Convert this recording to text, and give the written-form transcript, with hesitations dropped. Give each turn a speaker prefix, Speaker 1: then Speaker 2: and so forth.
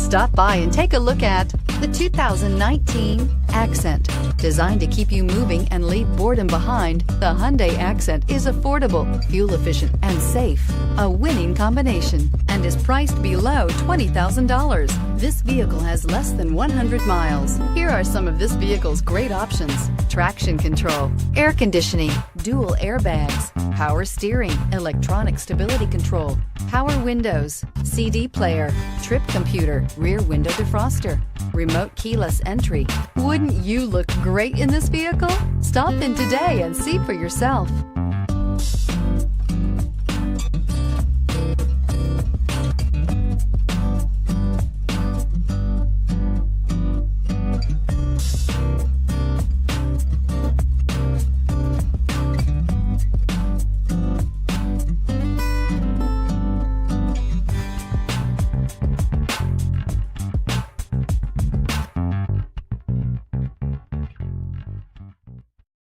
Speaker 1: Stop by and take a look at the 2019 Accent. Designed to keep you moving and leave boredom behind, the Hyundai Accent is affordable, fuel efficient, and safe. A winning combination, and is priced below $20,000. This vehicle has less than 100 miles. Here are some of this vehicle's great options: traction control, air conditioning, dual airbags, power steering, electronic stability control, power windows, CD player, trip computer, rear window defroster, remote keyless entry. Wouldn't you look great in this vehicle? Stop in today and see for yourself.